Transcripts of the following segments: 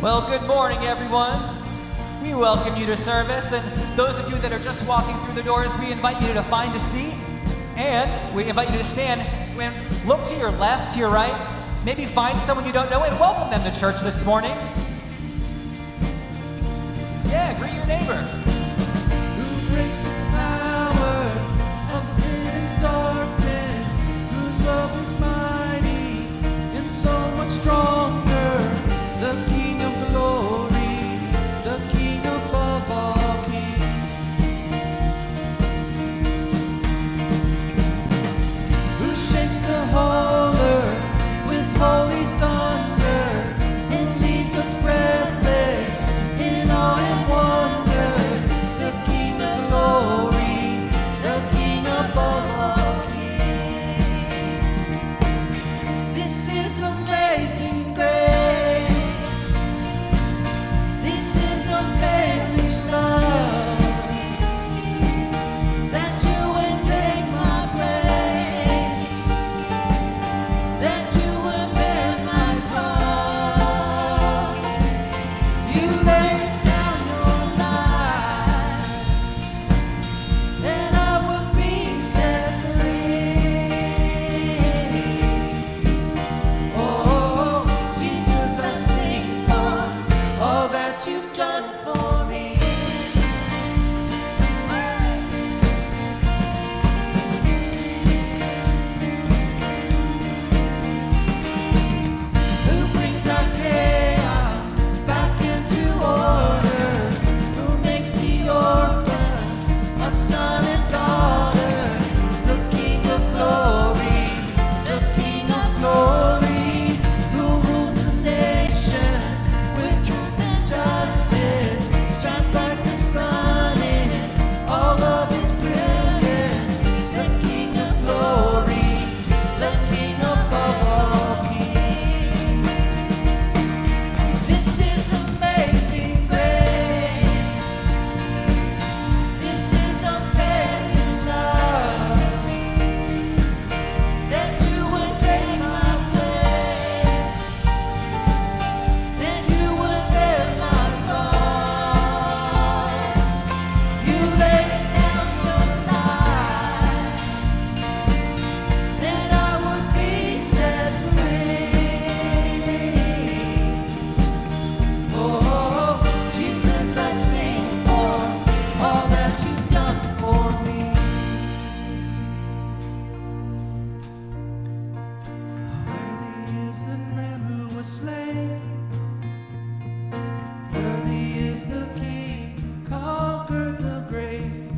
Well, good morning, everyone. We welcome you to service, and those of you that are just walking through the doors, we invite you to find a seat, and we invite you to stand and look to your left, to your right, maybe find someone you don't know and welcome them to church this morning. Yeah, greet your neighbor. Who breaks the power of sin and darkness, whose love is mighty and so much stronger, the King of glory, the King above all kings, who shakes the whole earth with holy thunder, who leaves us breathless in awe and wonder, the King of glory, the King above all kings. This is amazing grace. This is unfailing love, that you would take my place, that you would bear my cross. You laid down your life, that I would be set free. Oh, Jesus, I sing for all that you've done for me. Who brings our chaos back into order, who makes the orphan a son and daughter, the King of glory, the King of glory, who rules the nations with truth and justice, shines like the sun in all of its brilliance, the King of glory, the King above all kings. This is amazing grace. This is unfailing love, that you would take my place, that you would bear my cross. You laid down your life, that I would be set free. Oh, Jesus, I sing for all that you've done for me. Worthy is the Lamb who was slain. Worthy is the King who conquered the grave.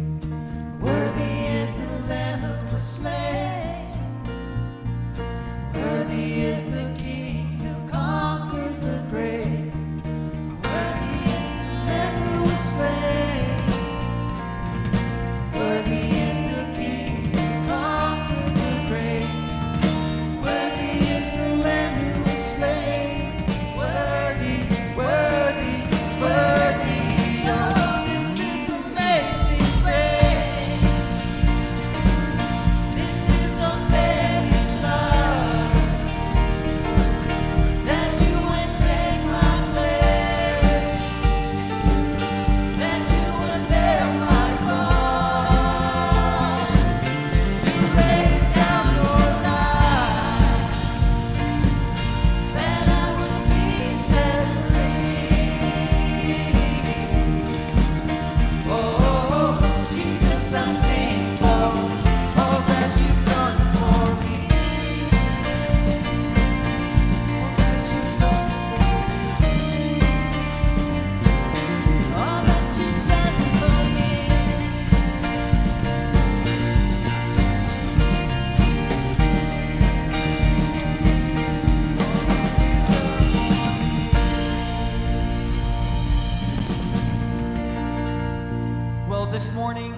Worthy is the Lamb who was slain. Worthy is the King who conquered the grave. Worthy is the Lamb who was slain. Worthy is the King who conquered the grave. Worthy is the Lamb who was slain. Worthy, worthy, worthy. Oh, this is amazing grace. This is unfailing love, that you would take my place, that you would bear my cross. You laid down your life, that I would be set free. Oh, Jesus, I sing for all that you've done for me. All that you've done for me. Well, this morning,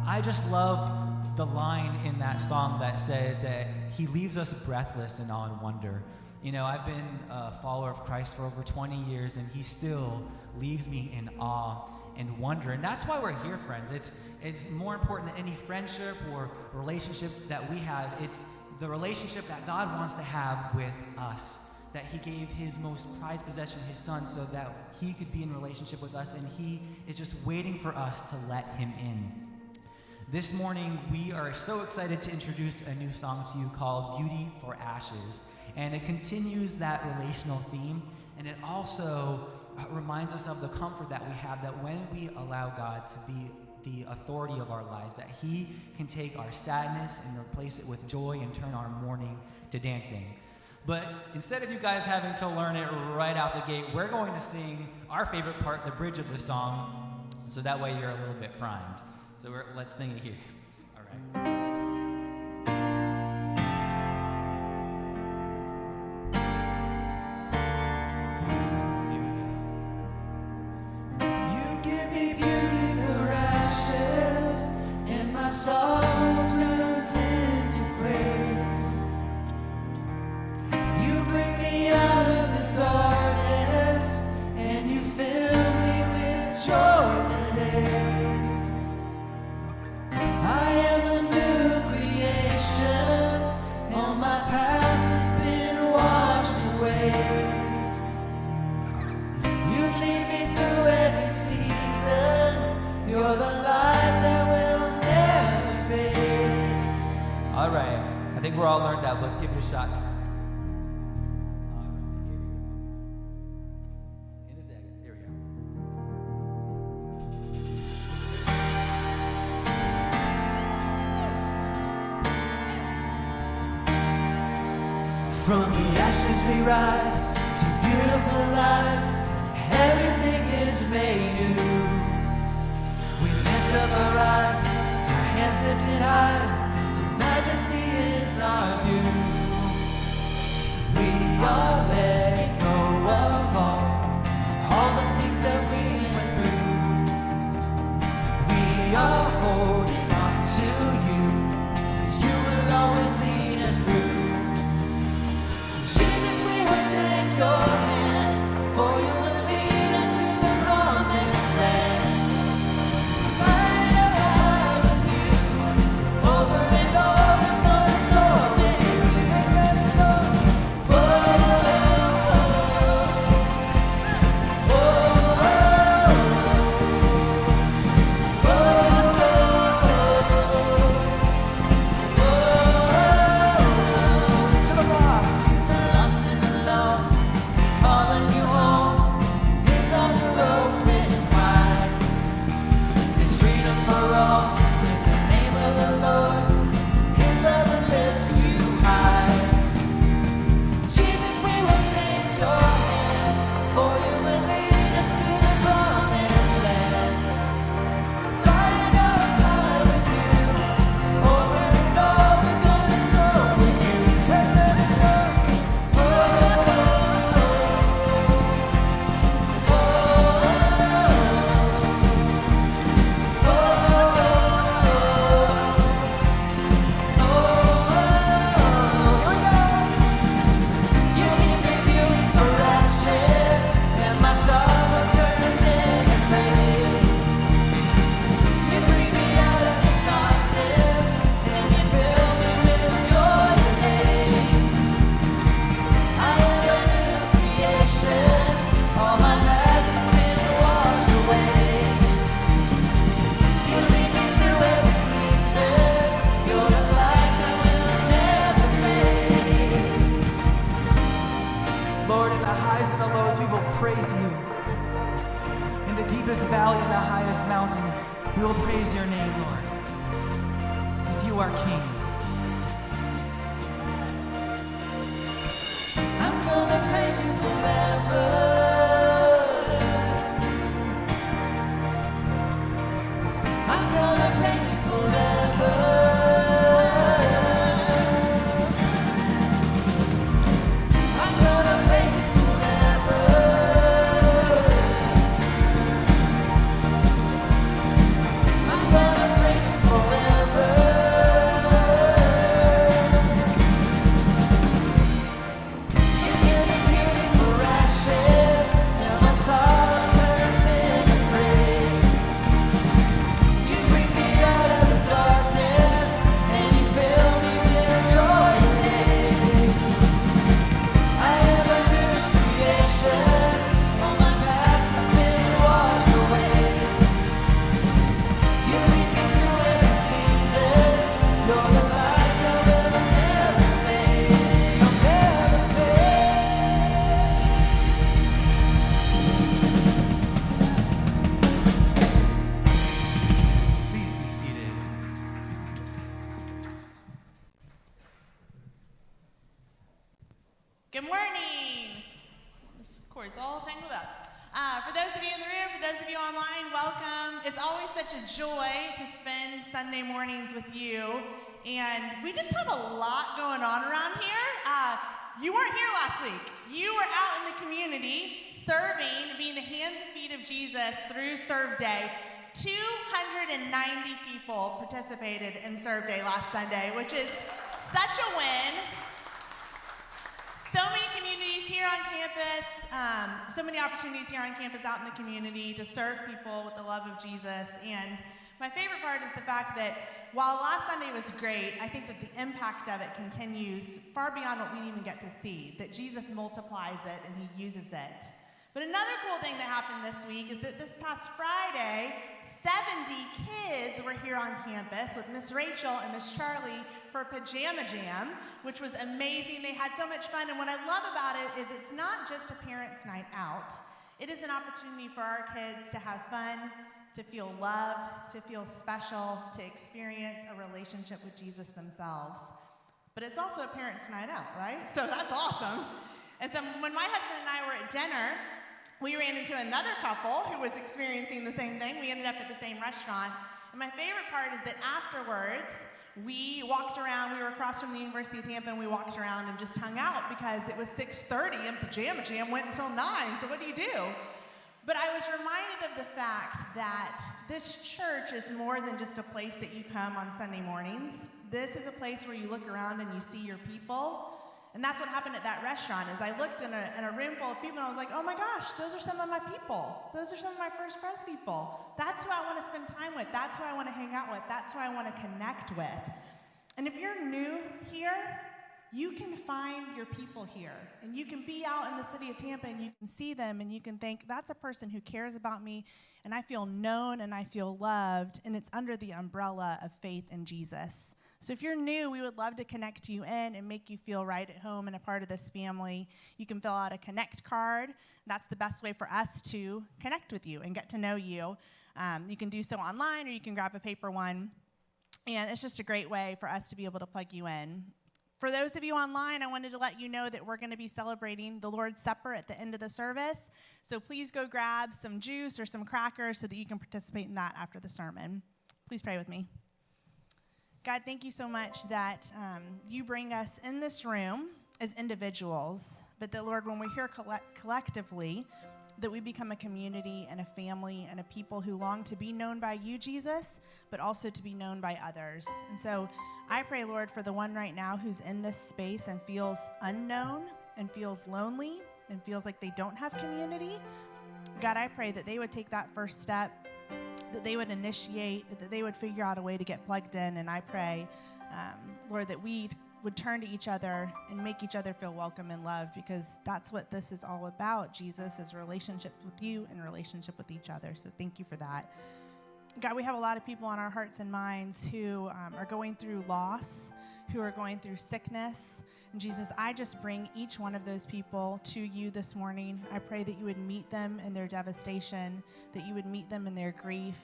I just love the line in that song that says that he leaves us breathless in awe and wonder. You know, I've been a follower of Christ for over 20 years, and he still leaves me in awe and wonder. And that's why we're here, friends. It's more important than any friendship or relationship that we have. It's the relationship that God wants to have with us. that he gave his most prized possession, his son, so that he could be in relationship with us, and he is just waiting for us to let him in. This morning, we are so excited to introduce a new song to you called Beauty for Ashes. And it continues that relational theme, and it also reminds us of the comfort that we have that when we allow God to be the authority of our lives, that he can take our sadness and replace it with joy and turn our mourning to dancing. But instead of you guys having to learn it right out the gate, we're going to sing our favorite part, the bridge of the song, so that way you're a little bit primed. So let's sing it here. All right. Here we go. You give me beauty for ashes, and my sorrow turns into praise. You bring me out of the darkness, and you fill me with joy today. I am a new creation, and my past has been washed away. You lead me through every season. You're the light that will never fade. All right. I think we're all learned that. But let's give it a shot. From the ashes we rise to beautiful life. Everything is made new. We lift up our eyes, our hands lifted high. The majesty is our view. We are letting go of all the things that we went through. We are holding on to you, 'cause you will always lead us through. Jesus, we will take your hand, for you will lead us to the promised land. Find a life with you, over Good morning. This cord's all tangled up. For those of you in the room, for those of you online, welcome. It's always such a joy to spend Sunday mornings with you. And we just have a lot going on around here. You weren't here last week. You were out in the community serving, being the hands and feet of Jesus through Serve Day. 290 people participated in Serve Day last Sunday, which is such a win. So many communities here on campus, so many opportunities here on campus out in the community to serve people with the love of Jesus. And my favorite part is the fact that while last Sunday was great, I think that the impact of it continues far beyond what we even get to see, that Jesus multiplies it and he uses it. But another cool thing that happened this week is that this past Friday, 70 kids were here on campus with Miss Rachel and Miss Charlie for Pajama Jam, which was amazing. They had so much fun, and what I love about it is it's not just a parents' night out. It is an opportunity for our kids to have fun, to feel loved, to feel special, to experience a relationship with Jesus themselves. But it's also a parents' night out, right? So that's awesome. And so when my husband and I were at dinner, we ran into another couple who was experiencing the same thing. We ended up at the same restaurant. And my favorite part is that afterwards, we walked around. We were across from the University of Tampa, and we walked around and just hung out because it was 6:30 and Pajama Jam went until 9. So what do? But I was reminded of the fact that this church is more than just a place that you come on Sunday mornings. This is a place where you look around and you see your people. And that's what happened at that restaurant, is I looked in a room full of people, and I was like, oh my gosh, those are some of my people. Those are some of my First Pres people. That's who I want to spend time with. That's who I want to hang out with. That's who I want to connect with. And if you're new here, you can find your people here. And you can be out in the city of Tampa, and you can see them, and you can think, that's a person who cares about me, and I feel known, and I feel loved, and it's under the umbrella of faith in Jesus. So if you're new, we would love to connect you in and make you feel right at home and a part of this family. You can fill out a Connect card. That's the best way for us to connect with you and get to know you. You can do so online, or you can grab a paper one. And it's just a great way for us to be able to plug you in. For those of you online, I wanted to let you know that we're going to be celebrating the Lord's Supper at the end of the service. So please go grab some juice or some crackers so that you can participate in that after the sermon. Please pray with me. God, thank you so much that you bring us in this room as individuals, but that, Lord, when we're here collectively, that we become a community and a family and a people who long to be known by you, Jesus, but also to be known by others. And so I pray, Lord, for the one right now who's in this space and feels unknown and feels lonely and feels like they don't have community. God, I pray that they would take that first step, that they would initiate, that they would figure out a way to get plugged in. And I pray, Lord, that we would turn to each other and make each other feel welcome and loved, because that's what this is all about, Jesus, is relationship with you and relationship with each other. So thank you for that. God, we have a lot of people on our hearts and minds who are going through loss, who are going through sickness. And Jesus, I just bring each one of those people to you this morning. I pray that you would meet them in their devastation, that you would meet them in their grief.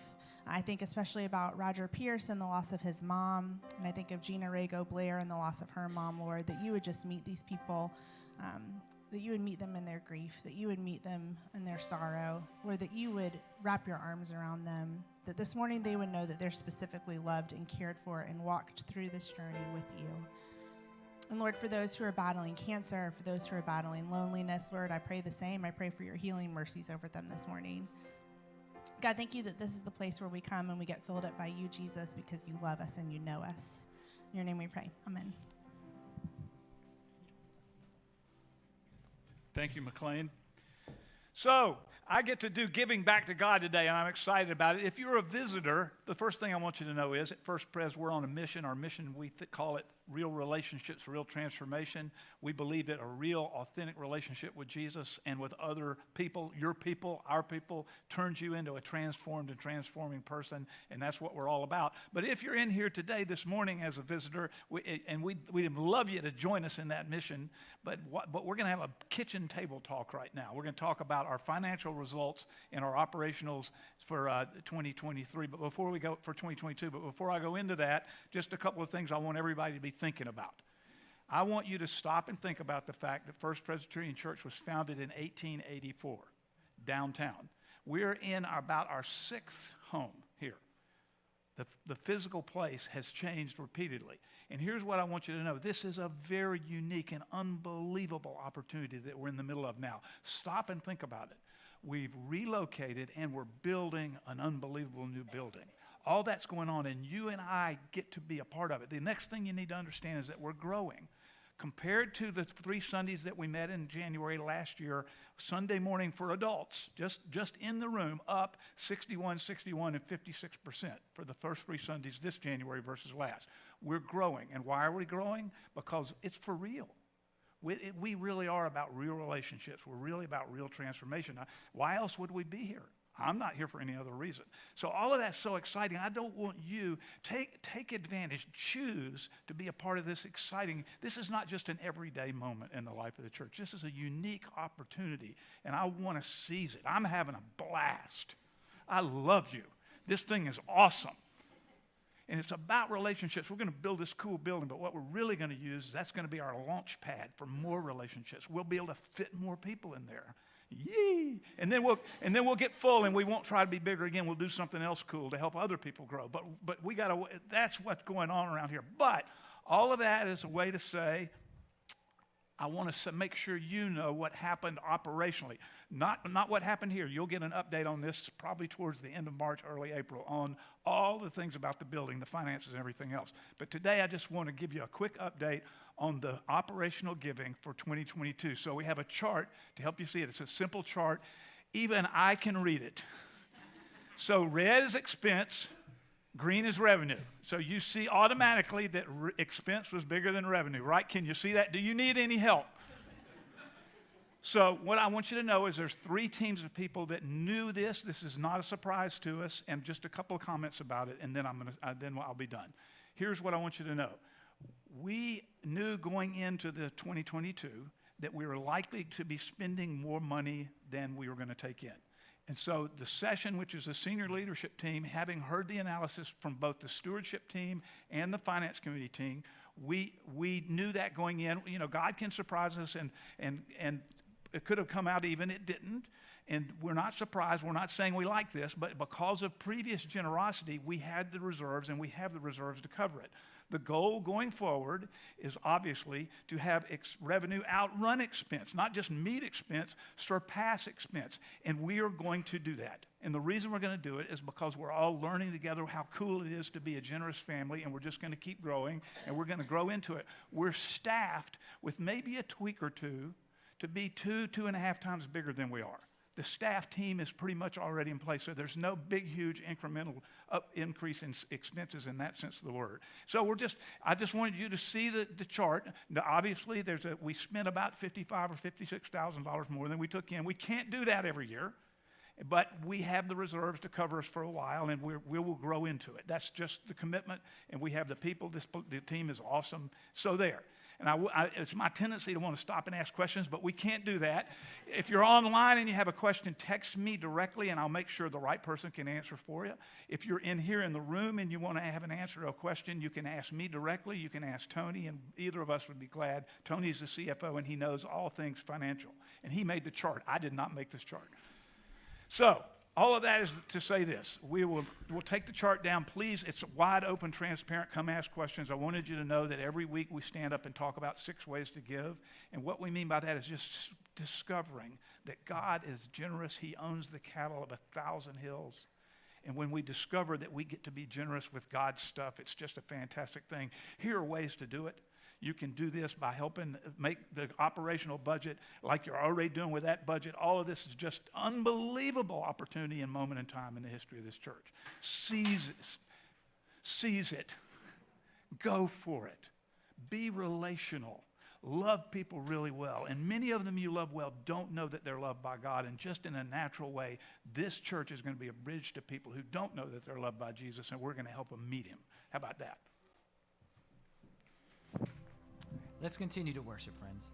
I think especially about Roger Pierce and the loss of his mom, and I think of Gina Rago Blair and the loss of her mom, Lord, that you would just meet these people, that you would meet them in their grief, that you would meet them in their sorrow, or that you would wrap your arms around them, that this morning they would know that they're specifically loved and cared for and walked through this journey with you. And Lord, for those who are battling cancer, for those who are battling loneliness, Lord, I pray the same. I pray for your healing mercies over them this morning. God, thank you that this is the place where we come and we get filled up by you, Jesus, because you love us and you know us. In your name we pray. Amen. Thank you, McLean. So, I get to do giving back to God today, and I'm excited about it. If you're a visitor, the first thing I want you to know is at First Pres, we're on a mission. Our mission, we call it real relationships, real transformation. We believe that a real, authentic relationship with Jesus and with other people, your people, our people, turns you into a transformed and transforming person, and that's what we're all about. But if you're in here today, this morning as a visitor, we'd love you to join us in that mission, but we're going to have a kitchen table talk right now. We're going to talk about our financial results and our operationals for 2023, but before we go for 2022, but before I go into that, just a couple of things I want everybody to be thinking about. I want you to stop and think about the fact that First Presbyterian Church was founded in 1884, downtown. We're in about our 6th home here. The physical place has changed repeatedly. And here's what I want you to know. This is a very unique and unbelievable opportunity that we're in the middle of now. Stop and think about it. We've relocated and we're building an unbelievable new building. All that's going on, and you and I get to be a part of it. The next thing you need to understand is that we're growing. Compared to the 3 Sundays that we met in January last year, Sunday morning for adults, just in the room, up 61, 61, and 56% for the first 3 Sundays this January versus last. We're growing. And why are we growing? Because it's for real. We really are about real relationships. We're really about real transformation. Now, why else would we be here? I'm not here for any other reason. So all of that's so exciting. I don't want you, take advantage, choose to be a part of this exciting. This is not just an everyday moment in the life of the church. This is a unique opportunity, and I want to seize it. I'm having a blast. I love you. This thing is awesome. And it's about relationships. We're going to build this cool building, but what we're really going to use, that's going to be our launch pad for more relationships. We'll be able to fit more people in there. Yee! And then we'll get full, and we won't try to be bigger again. We'll do something else cool to help other people grow. But we got to. That's what's going on around here. But all of that is a way to say, I want to make sure you know what happened operationally, not what happened here. You'll get an update on this probably towards the end of March, early April, on all the things about the building, the finances, and everything else. But today I just want to give you a quick update on the operational giving for 2022. So we have a chart to help you see it. It's a simple chart. Even I can read it. So red is expense, green is revenue. So you see automatically that expense was bigger than revenue, right? Can you see that? Do you need any help? So what I want you to know is there's 3 teams of people that knew this. This is not a surprise to us, and just a couple of comments about it, and then I'll be done. Here's what I want you to know. We knew going into the 2022 that we were likely to be spending more money than we were going to take in. And so the session, which is a senior leadership team, having heard the analysis from both the stewardship team and the finance committee team, we knew that going in. You know, God can surprise us, and it could have come out even. It didn't. And we're not surprised. We're not saying we like this, but because of previous generosity, we had the reserves, and we have the reserves to cover it. The goal going forward is obviously to have revenue outrun expense, not just meet expense, surpass expense. And we are going to do that. And the reason we're going to do it is because we're all learning together how cool it is to be a generous family, and we're just going to keep growing, and we're going to grow into it. We're staffed with maybe a tweak or two to be 2.5 times bigger than we are. The staff team is pretty much already in place, so there's no big, huge incremental increase in expenses in that sense of the word. So I just wanted you to see the chart. Now, obviously, we spent about $55,000 or $56,000 more than we took in. We can't do that every year, but we have the reserves to cover us for a while, and we will grow into it. That's just the commitment, and we have the people. The team is awesome. So there. And it's my tendency to want to stop and ask questions, but we can't do that. If you're online and you have a question, text me directly, and I'll make sure the right person can answer for you. If you're in here in the room and you want to have an answer to a question, you can ask me directly. You can ask Tony, and either of us would be glad. Tony's the CFO, and he knows all things financial. And he made the chart. I did not make this chart. So all of that is to say this. We'll take the chart down. Please, it's wide open, transparent. Come ask questions. I wanted you to know that every week we stand up and talk about 6 ways to give. And what we mean by that is just discovering that God is generous. He owns the cattle of 1,000 hills. And when we discover that we get to be generous with God's stuff, it's just a fantastic thing. Here are ways to do it. You can do this by helping make the operational budget like you're already doing with that budget. All of this is just unbelievable opportunity and moment in time in the history of this church. Seize it. Go for it. Be relational. Love people really well. And many of them you love well don't know that they're loved by God. And just in a natural way, this church is going to be a bridge to people who don't know that they're loved by Jesus, and we're going to help them meet him. How about that? Let's continue to worship, friends.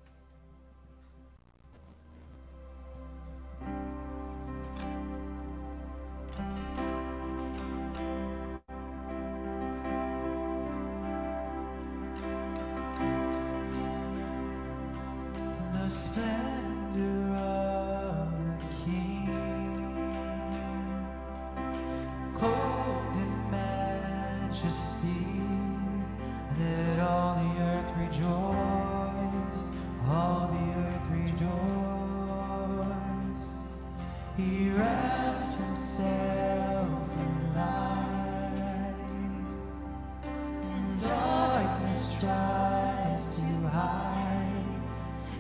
splendor of the King, clothed in majesty, let all the earth rejoice, all the earth rejoice. He wraps himself in light, and darkness tries to hide,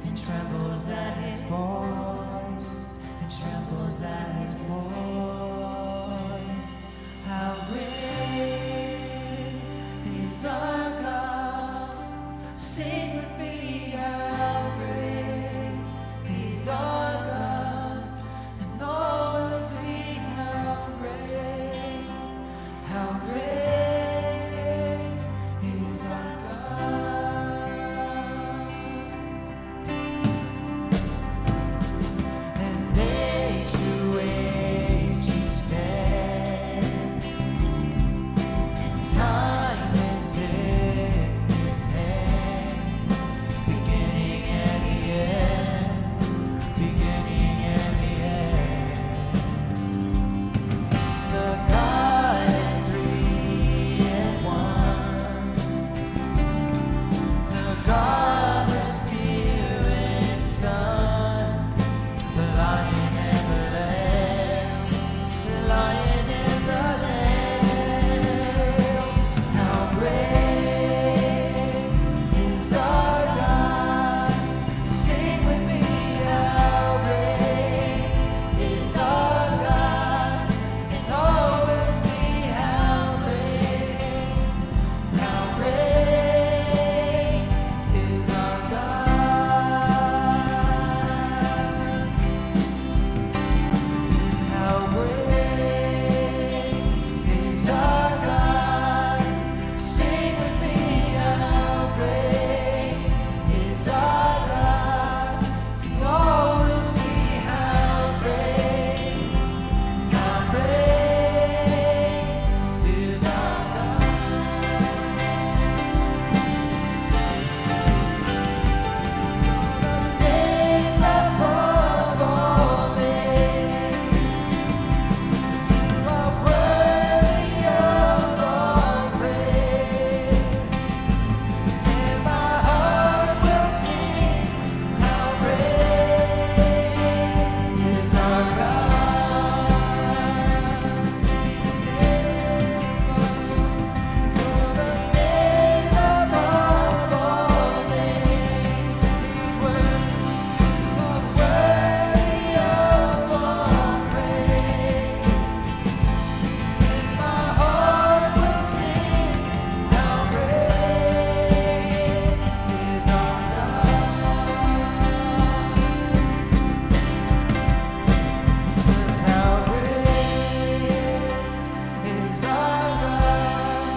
and trembles at his voice, and trembles at his voice. How great is our God? Sing with me, how great is our God, and all will see how great is our God. And age to age he stands, time is in his hands, beginning and the end, beginning and the end. The God in three and one, the Father, Spirit, Son, the Lion and the Lamb, the Lion and the Lamb. How great is our God? Sing with me, how great is our God, and all will see how great is our God. How great is our God? Sing with me, how great is our God? And all will see how great is our God. The name above all names, you are worthy of all praise, and my heart will sing how great is our God. He's the name above all names. He's worthy of all praise. And my heart will sing how great is our God. 'Cause how great is our God?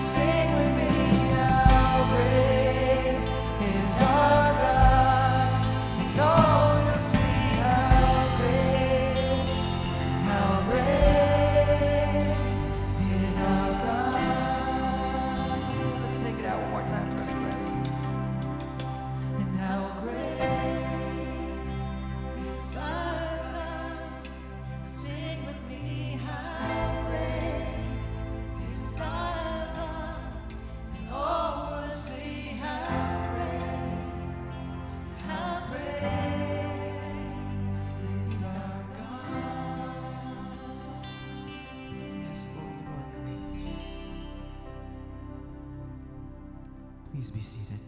Sing with me, how great is our God? And all will see how great is our God. Let's sing it out one more time for us, praise. And how great is our God? Sing with me, how great is our God? And all will see how great is our God. Yes, Lord, you are great. Please be seated.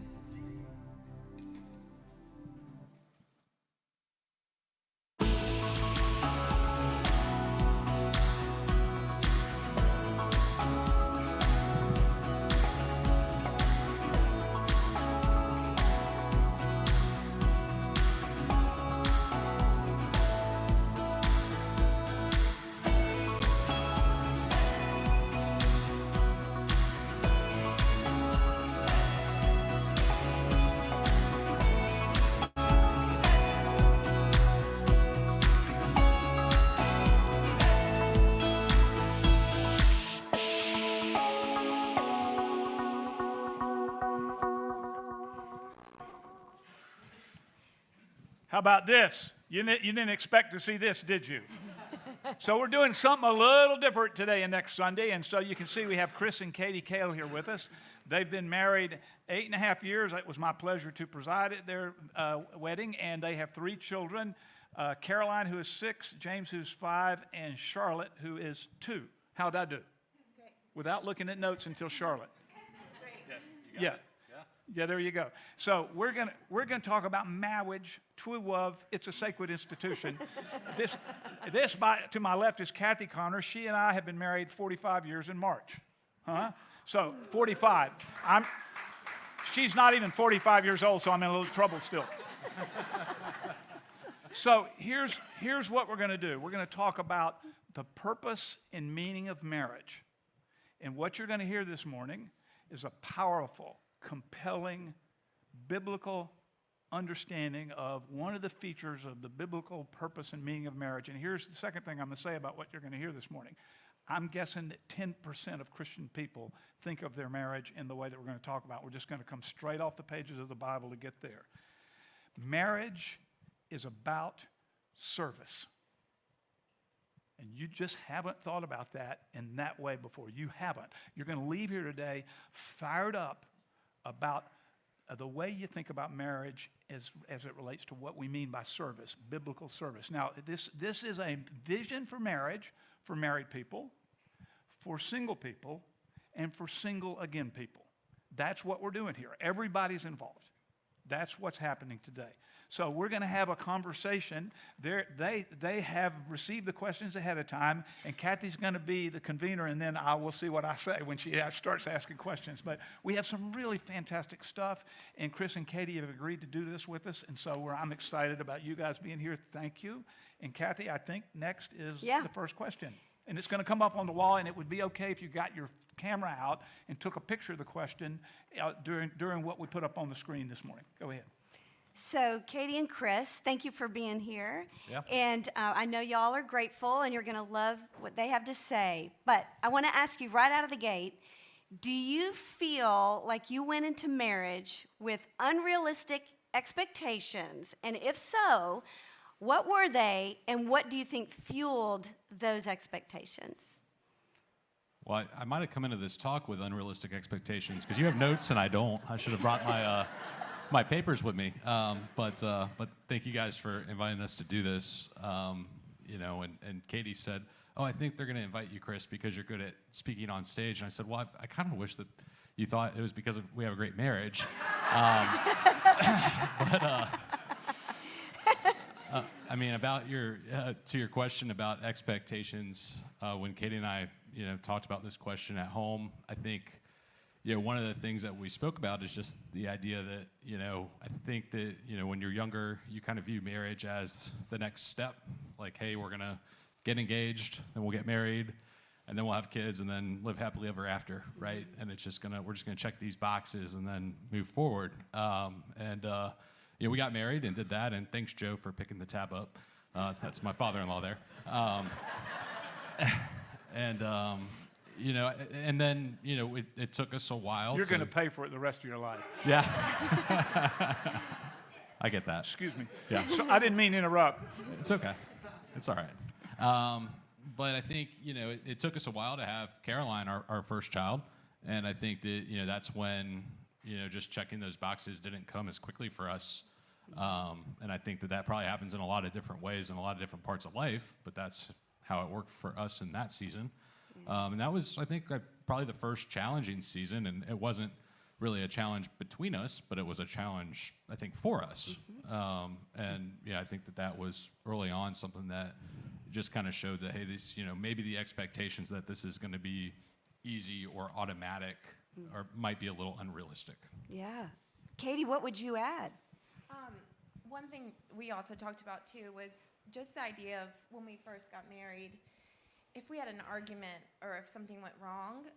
How about this? You didn't expect to see this, did you? So we're doing something a little different today and next Sunday. And so you can see we have Chris and Katie Kale here with us. They've been married 8.5 years. It was my pleasure to preside at their wedding. And they have 3 children, Caroline, who is 6, James, who's 5, and Charlotte, who is 2. How'd I do? Great. Without looking at notes until Charlotte. Great. Yeah. Yeah, there you go. So we're gonna talk about marriage. It's a sacred institution. This to my left is Kathy Connor. She and I have been married 45 years in March. So 45. She's not even 45 years old, so I'm in a little trouble still. So here's what we're going to do. We're going to talk about the purpose and meaning of marriage. And what you're going to hear this morning is a powerful, compelling, biblical understanding of one of the features of the biblical purpose and meaning of marriage. And here's the second thing I'm going to say about what you're going to hear this morning. I'm guessing that 10% of Christian people think of their marriage in the way that we're going to talk about. We're just going to come straight off the pages of the Bible to get there. Marriage is about service. And you just haven't thought about that in that way before. You haven't. You're going to leave here today fired up about the way you think about marriage as it relates to what we mean by service, biblical service. Now, this is a vision for marriage for married people, for single people, and for single again people. That's what we're doing here. Everybody's involved. That's what's happening today. So we're going to have a conversation. They have received the questions ahead of time, and Kathy's going to be the convener, and then I will see what I say when she starts asking questions. But we have some really fantastic stuff, and Chris and Katie have agreed to do this with us, and so I'm excited about you guys being here. Thank you. And Kathy, I think next is the first question. And it's going to come up on the wall, and it would be okay if you got your camera out and took a picture of the question during what we put up on the screen this morning. Go ahead. So, Katie and Chris, thank you for being here. Yeah. And I know y'all are grateful and you're going to love what they have to say. But I want to ask you right out of the gate, do you feel like you went into marriage with unrealistic expectations? And if so, what were they and what do you think fueled those expectations? Well, I might have come into this talk with unrealistic expectations because you have notes and I don't. I should have brought my papers with me. But thank you guys for inviting us to do this. And Katie said, "Oh, I think they're going to invite you, Chris, because you're good at speaking on stage." And I said, "Well, I kind of wish that you thought it was because we have a great marriage." I mean, about to your question about expectations, when Katie and I, talked about this question at home, I think, one of the things that we spoke about is just the idea that, I think that, when you're younger, you kind of view marriage as the next step. Like, hey, we're going to get engaged, and we'll get married, and then we'll have kids, and then live happily ever after, right? And it's just we're just going to check these boxes and then move forward. We got married and did that, and thanks, Joe, for picking the tab up. That's my father-in-law there. And then, it took us a while. You're going to pay for it the rest of your life. Yeah. I get that. Excuse me. Yeah. So I didn't mean to interrupt. It's okay. It's all right. But I think, it took us a while to have Caroline, our first child. And I think that, that's when, just checking those boxes didn't come as quickly for us. And I think that probably happens in a lot of different ways in a lot of different parts of life, but that's how it worked for us in that season. And that was, I think, probably the first challenging season, and it wasn't really a challenge between us, but it was a challenge, I think, for us. I think that was early on something that just kind of showed that, hey, this, maybe the expectations that this is going to be easy or automatic or might be a little unrealistic. Yeah. Katie, what would you add? One thing we also talked about too was just the idea of when we first got married, if we had an argument or if something went wrong,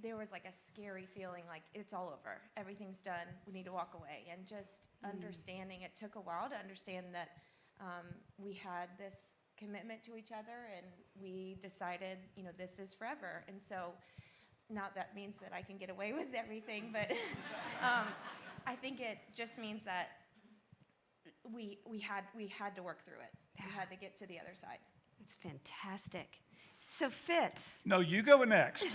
there was like a scary feeling like it's all over, everything's done, we need to walk away. And just understanding, it took a while to understand that we had this commitment to each other and we decided, this is forever. And so, not that means that I can get away with everything, but I think it just means that we had to work through it. We had to get to the other side. It's fantastic. So Fitz, No, you go next.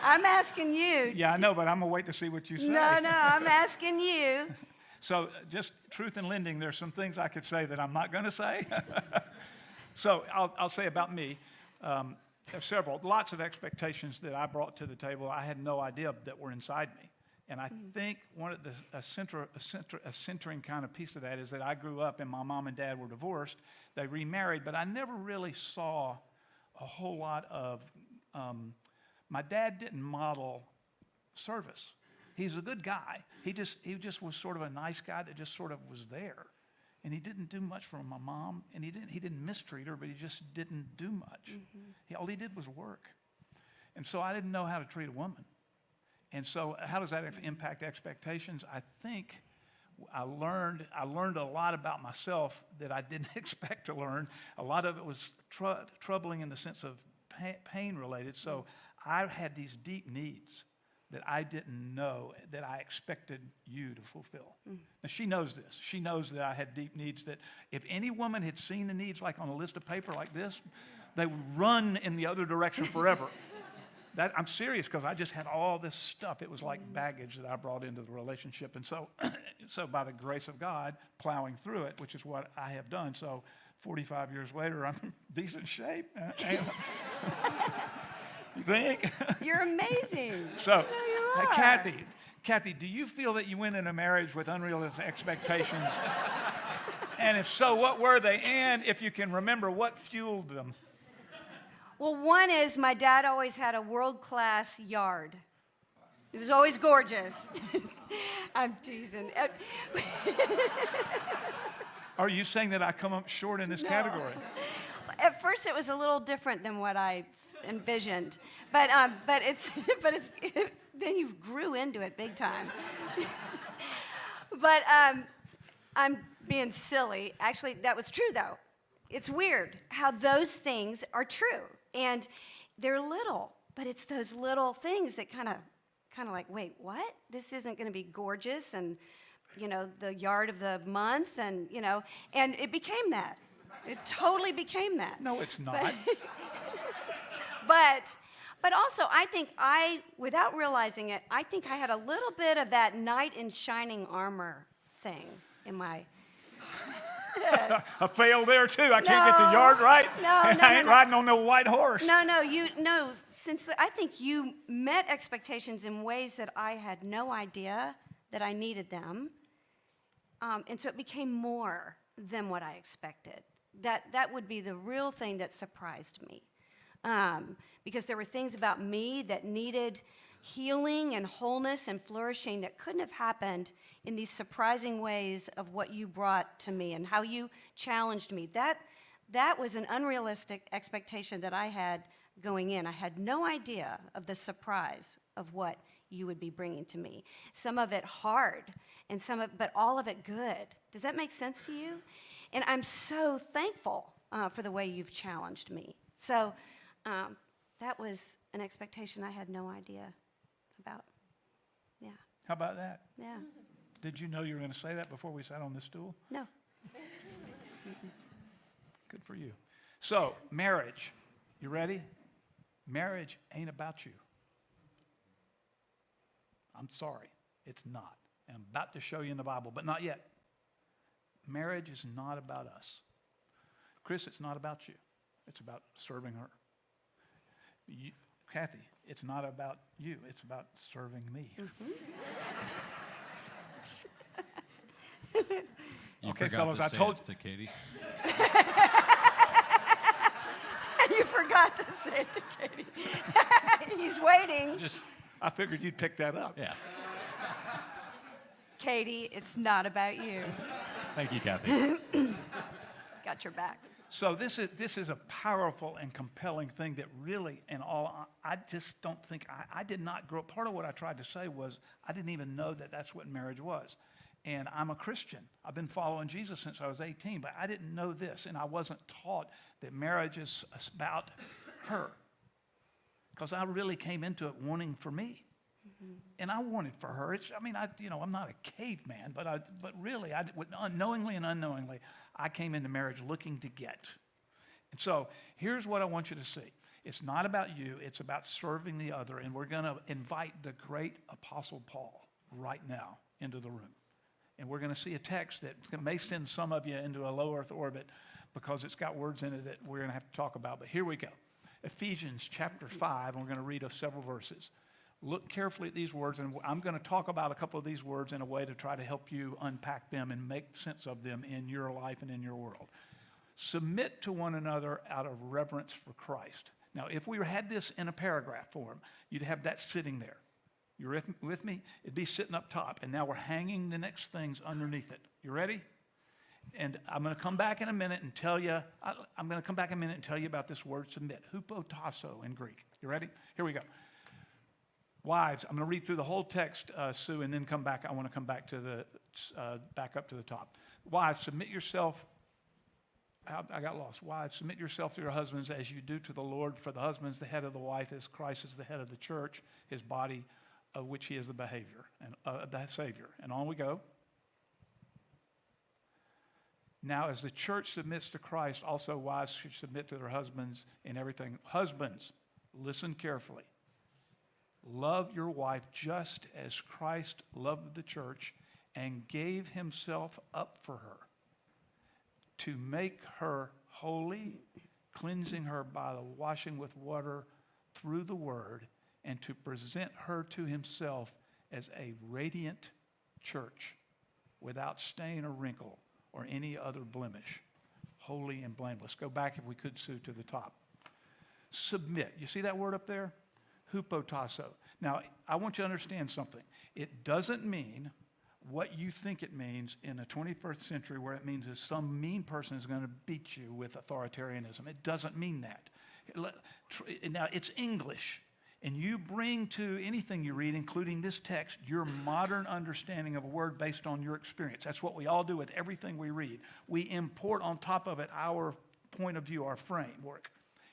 I'm asking you. Yeah, I know, but I'm going to wait to see what you say. No, I'm asking you. So just truth in lending, there's some things I could say that I'm not going to say. So I'll say about me. There's lots of expectations that I brought to the table. I had no idea that were inside me. And I think one of a centering kind of piece of that is that I grew up and my mom and dad were divorced. They remarried, but I never really saw a whole lot of, my dad didn't model service. He's a good guy. He just was sort of a nice guy that just sort of was there. And he didn't do much for my mom, and he didn't mistreat her, but he just didn't do much. All he did was work. And so I didn't know how to treat a woman. And so how does that impact expectations? I think I learned a lot about myself that I didn't expect to learn. A lot of it was troubling in the sense of pain related. So I had these deep needs that I didn't know that I expected you to fulfill. Now, she knows this. She knows that I had deep needs that if any woman had seen the needs like on a list of paper like this, they would run in the other direction forever. I'm serious, because I just had all this stuff. It was like baggage that I brought into the relationship. And so, by the grace of God, plowing through it, which is what I have done. So 45 years later, I'm in decent shape. You think? You're amazing. So, No, you are. Kathy, do you feel that you went into marriage with unrealistic expectations? And if so, what were they? And if you can remember, what fueled them? Well, one is my dad always had a world-class yard. It was always gorgeous. I'm teasing. Are you saying that I come up short in this No. category? At first, it was a little different than what I envisioned, but it's then you grew into it big time. But I'm being silly. Actually, that was true though. It's weird how those things are true, and they're little, but it's those little things that kind of like, wait, what? This isn't going to be gorgeous, and the yard of the month, and and it became that. It totally became that. No, it's not. But also, I think without realizing it, I think I had a little bit of that knight in shining armor thing in my head. I failed there too. I can't get the yard right. I ain't riding on no white horse. No. Since I think you met expectations in ways that I had no idea that I needed them, and so it became more than what I expected. That would be the real thing that surprised me. Because there were things about me that needed healing and wholeness and flourishing that couldn't have happened in these surprising ways of what you brought to me and how you challenged me. That was an unrealistic expectation that I had going in. I had no idea of the surprise of what you would be bringing to me. Some of it hard, but all of it good. Does that make sense to you? And I'm so thankful for the way you've challenged me. So that was an expectation I had no idea about. Yeah. How about that? Yeah. Did you know you were going to say that before we sat on this stool? No. Good for you. So, marriage. You ready? Marriage ain't about you. I'm sorry. It's not. And I'm about to show you in the Bible, but not yet. Marriage is not about us. Chris, it's not about you. It's about serving her. Kathy, it's not about you. It's about serving me. You Okay, forgot fellas, to I say told it to Katie. You forgot to say it to Katie. He's waiting. I figured you'd pick that up. Yeah. Katie, it's not about you. Thank you, Kathy. Got your back. So this is a powerful and compelling thing that really, I just don't think, I did not grow up. Part of what I tried to say was I didn't even know that that's what marriage was. And I'm a Christian. I've been following Jesus since I was 18, but I didn't know this, and I wasn't taught that marriage is about her. Because I really came into it wanting for me. And I wanted for her. I'm not a caveman, but really, unknowingly and unknowingly, I came into marriage looking to get. And so here's what I want you to see. It's not about you. It's about serving the other. And we're going to invite the great Apostle Paul right now into the room. And we're going to see a text that may send some of you into a low earth orbit because it's got words in it that we're going to have to talk about. But here we go. Ephesians chapter 5, and we're going to read several verses. Look carefully at these words, and I'm going to talk about a couple of these words in a way to try to help you unpack them and make sense of them in your life and in your world. Submit to one another out of reverence for Christ. Now, if we had this in a paragraph form, you'd have that sitting there. You with me? It'd be sitting up top, and now we're hanging the next things underneath it. You ready? And I'm going to come back in a minute and tell you, about this word submit, hupotasso in Greek. You ready? Here we go. Wives, I'm going to read through the whole text, Sue, and then come back. I want to come back to back up to the top. Wives, submit yourself. I got lost. Wives, submit yourself to your husbands as you do to the Lord. For the husband's the head of the wife, as Christ is the head of the church, his body, of which he is the behavior and the Savior. And on we go. Now, as the church submits to Christ, also wives should submit to their husbands in everything. Husbands, listen carefully. Love your wife just as Christ loved the church and gave himself up for her, to make her holy, cleansing her by the washing with water through the word, and to present her to himself as a radiant church, without stain or wrinkle or any other blemish, holy and blameless. Go back, if we could, Sue, to the top. Submit. You see that word up there? Hupotasso. Now, I want you to understand something. It doesn't mean what you think it means in the 21st century, where it means that some mean person is going to beat you with authoritarianism. It doesn't mean that. Now, it's English, and you bring to anything you read, including this text, your modern understanding of a word based on your experience. That's what we all do with everything we read. We import on top of it our point of view, our framework.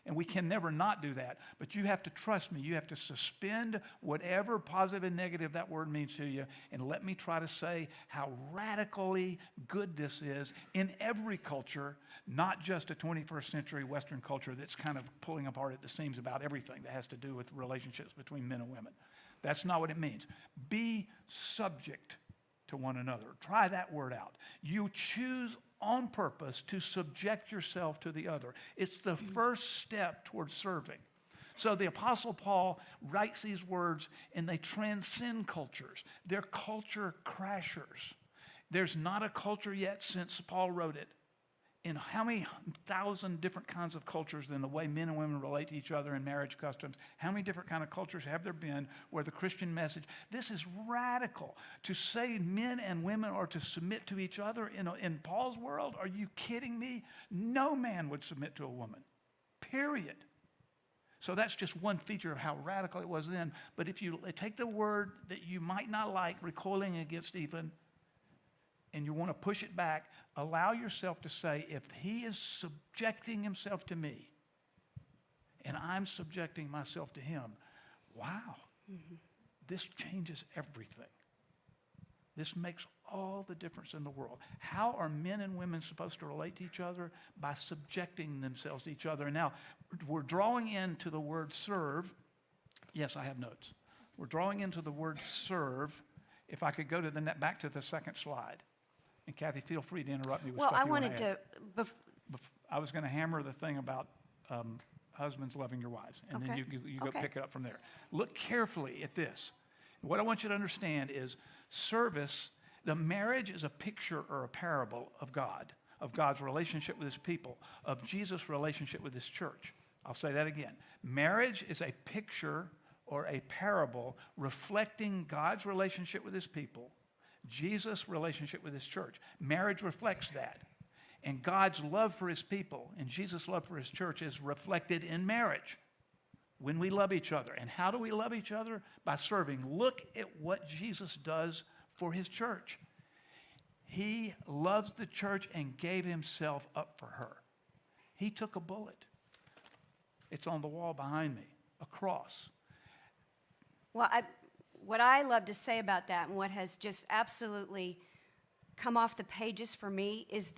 And we can never not do that. But you have to trust me. You have to suspend whatever positive and negative that word means to you, and let me try to say how radically good this is in every culture, not just a 21st century Western culture that's kind of pulling apart at the seams about everything that has to do with relationships between men and women. That's not what it means. Be subject to one another. Try that word out. You choose on purpose to subject yourself to the other. It's the first step towards serving. So the Apostle Paul writes these words, and they transcend cultures. They're culture crashers. There's not a culture yet since Paul wrote it, in how many thousand different kinds of cultures than the way men and women relate to each other in marriage customs, how many different kind of cultures have there been where the Christian message, this is radical. To say men and women are to submit to each other in Paul's world, are you kidding me? No man would submit to a woman, period. So that's just one feature of how radical it was then. But if you take the word that you might not like, recoiling against even, and you want to push it back, allow yourself to say, if he is subjecting himself to me and I'm subjecting myself to him, wow, this changes everything. This makes all the difference in the world. How are men and women supposed to relate to each other? By subjecting themselves to each other. And now, we're drawing into the word serve. Yes, I have notes. We're drawing into the word serve. If I could go to back to the second slide. And Kathy, feel free to interrupt me with stuff you want to add. I was going to hammer the thing about husbands loving your wives, and then you go pick it up from there. Look carefully at this. What I want you to understand is service, the marriage is a picture or a parable of God, of God's relationship with his people, of Jesus' relationship with his church. I'll say that again. Marriage is a picture or a parable reflecting God's relationship with his people, Jesus' relationship with his church. Marriage reflects that. And God's love for his people and Jesus' love for his church is reflected in marriage when we love each other. And how do we love each other? By serving. Look at what Jesus does for his church. He loves the church and gave himself up for her. He took a bullet. It's on the wall behind me, a cross. Well, what I love to say about that, and what has just absolutely come off the pages for me, is